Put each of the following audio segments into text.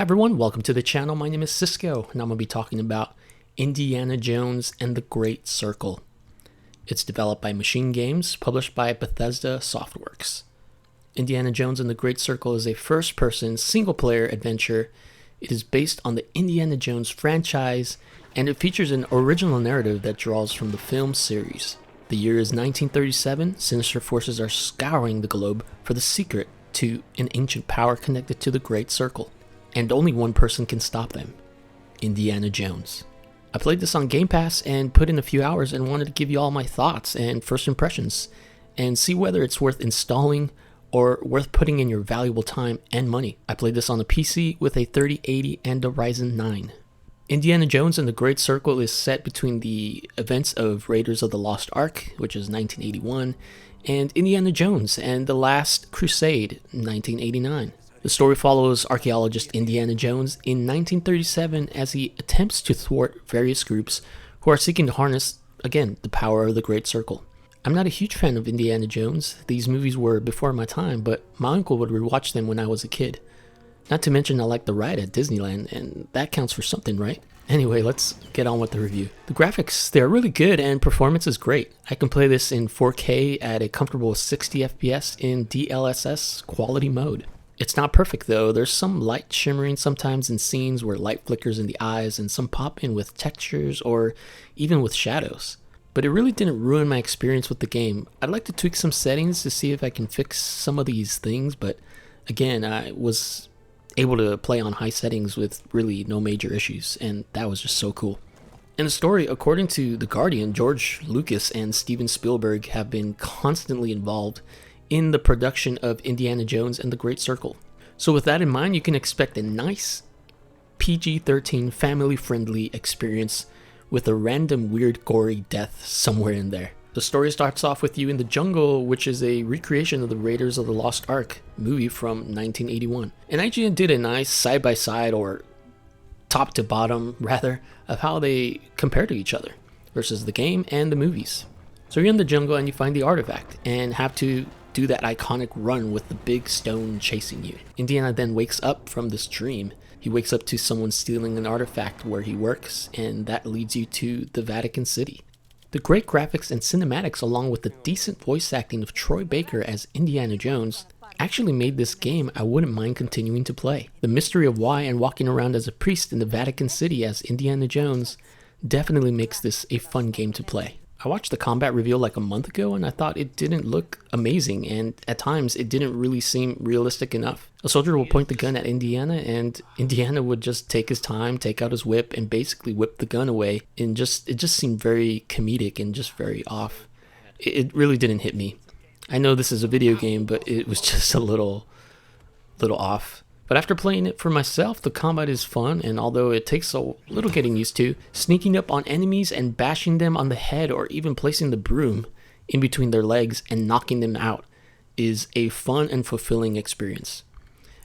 Hi everyone, welcome to the channel. My name is Siffco, and I'm going to be talking about Indiana Jones and the Great Circle. It's developed by MachineGames, published by Bethesda Softworks. Indiana Jones and the Great Circle is a first-person, single-player adventure. It is based on the Indiana Jones franchise, and it features an original narrative that draws from the film series. The year is 1937. Sinister forces are scouring the globe for the secret to an ancient power connected to the Great Circle. And only one person can stop them, Indiana Jones. I played this on Game Pass and put in a few hours and wanted to give you all my thoughts and first impressions and see whether it's worth installing or worth putting in your valuable time and money. I played this on a PC with a 3080 and a Ryzen 9. Indiana Jones and the Great Circle is set between the events of Raiders of the Lost Ark, which is 1981, and Indiana Jones and the Last Crusade, 1989. The story follows archaeologist Indiana Jones in 1937 as he attempts to thwart various groups who are seeking to harness, again, the power of the Great Circle. I'm not a huge fan of Indiana Jones. These movies were before my time, but my uncle would rewatch them when I was a kid. Not to mention I like the ride at Disneyland, and that counts for something, right? Anyway, let's get on with the review. The graphics, they're really good and performance is great. I can play this in 4K at a comfortable 60 FPS in DLSS quality mode. It's not perfect though. There's some light shimmering sometimes in scenes where light flickers in the eyes, and some pop in with textures or even with shadows. But it really didn't ruin my experience with the game. I'd like to tweak some settings to see if I can fix some of these things, but again, I was able to play on high settings with really no major issues, and that was just so cool. In the story, according to The Guardian, George Lucas and Steven Spielberg have been constantly involved in the production of Indiana Jones and the Great Circle. So with that in mind, you can expect a nice PG-13 family-friendly experience with a random weird gory death somewhere in there. The story starts off with you in the jungle, which is a recreation of the Raiders of the Lost Ark movie from 1981. And IGN did a nice side-by-side, or top to bottom rather, of how they compare to each other versus the game and the movies. So you're in the jungle and you find the artifact and have to do that iconic run with the big stone chasing you. Indiana then wakes up from this dream. He wakes up to someone stealing an artifact where he works, and that leads you to the Vatican City. The great graphics and cinematics, along with the decent voice acting of Troy Baker as Indiana Jones, actually made this game I wouldn't mind continuing to play. The mystery of why and walking around as a priest in the Vatican City as Indiana Jones definitely makes this a fun game to play. I watched the combat reveal like a month ago and I thought it didn't look amazing, and at times it didn't really seem realistic enough. A soldier will point the gun at Indiana and Indiana would just take his time, take out his whip, and basically whip the gun away, and it just seemed very comedic and just very off. It really didn't hit me. I know this is a video game, but it was just a little off. But after playing it for myself, the combat is fun, and although it takes a little getting used to, sneaking up on enemies and bashing them on the head, or even placing the broom in between their legs and knocking them out, is a fun and fulfilling experience.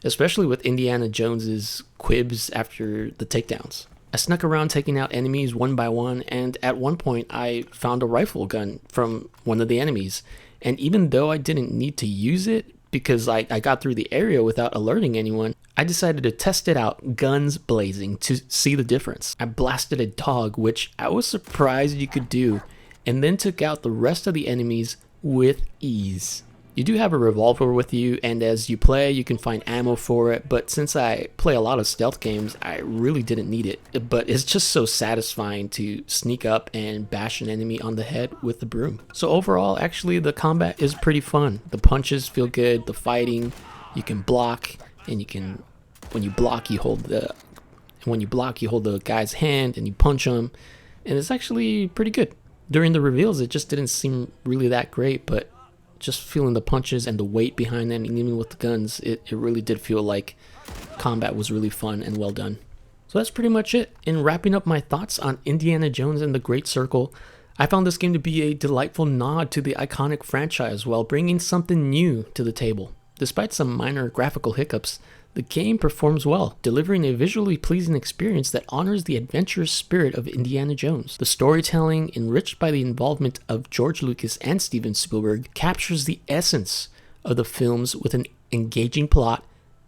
Especially with Indiana Jones's quibs after the takedowns. I snuck around taking out enemies one by one, and at one point I found a rifle gun from one of the enemies, and even though I didn't need to use it, because I got through the area without alerting anyone, I decided to test it out, guns blazing, to see the difference. I blasted a dog, which I was surprised you could do, and then took out the rest of the enemies with ease. You do have a revolver with you, and as you play, you can find ammo for it, but since I play a lot of stealth games, I really didn't need it. But it's just so satisfying to sneak up and bash an enemy on the head with the broom. So overall, actually, the combat is pretty fun. The punches feel good, the fighting, you can block, and when you block, you hold the guy's hand and you punch him, and it's actually pretty good. During the reveals, it just didn't seem really that great, but just feeling the punches and the weight behind them, and even with the guns, it really did feel like combat was really fun and well done. So that's pretty much it. In wrapping up my thoughts on Indiana Jones and the Great Circle, I found this game to be a delightful nod to the iconic franchise while bringing something new to the table. Despite some minor graphical hiccups, the game performs well, delivering a visually pleasing experience that honors the adventurous spirit of Indiana Jones. The storytelling, enriched by the involvement of George Lucas and Steven Spielberg, captures the essence of the films with an engaging plot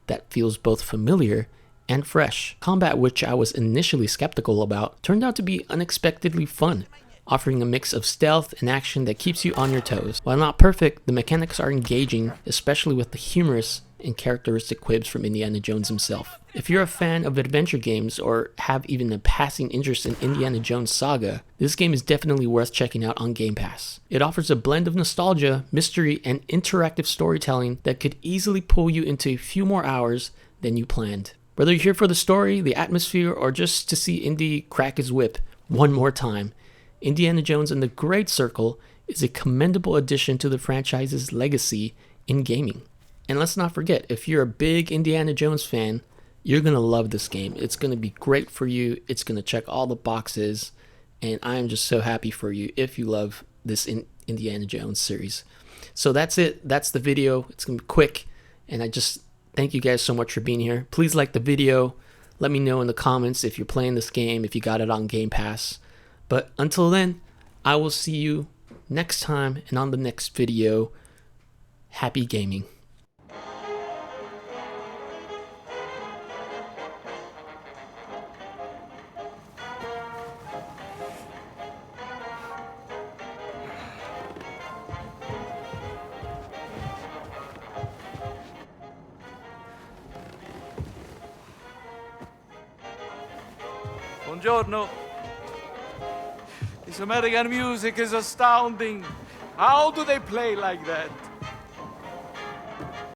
that feels both familiar and fresh. Combat, which I was initially skeptical about, turned out to be unexpectedly fun, offering a mix of stealth and action that keeps you on your toes. While not perfect, the mechanics are engaging, especially with the humorous and characteristic quibs from Indiana Jones himself. If you're a fan of adventure games or have even a passing interest in Indiana Jones saga, this game is definitely worth checking out on Game Pass. It offers a blend of nostalgia, mystery, and interactive storytelling that could easily pull you into a few more hours than you planned. Whether you're here for the story, the atmosphere, or just to see Indy crack his whip one more time, Indiana Jones and the Great Circle is a commendable addition to the franchise's legacy in gaming. And let's not forget, if you're a big Indiana Jones fan, you're going to love this game. It's going to be great for you. It's going to check all the boxes. And I am just so happy for you if you love this Indiana Jones series. So that's it. That's the video. It's going to be quick. And I just thank you guys so much for being here. Please like the video. Let me know in the comments if you're playing this game, if you got it on Game Pass. But until then, I will see you next time and on the next video. Happy gaming. Buongiorno. This American music is astounding. How do they play like that?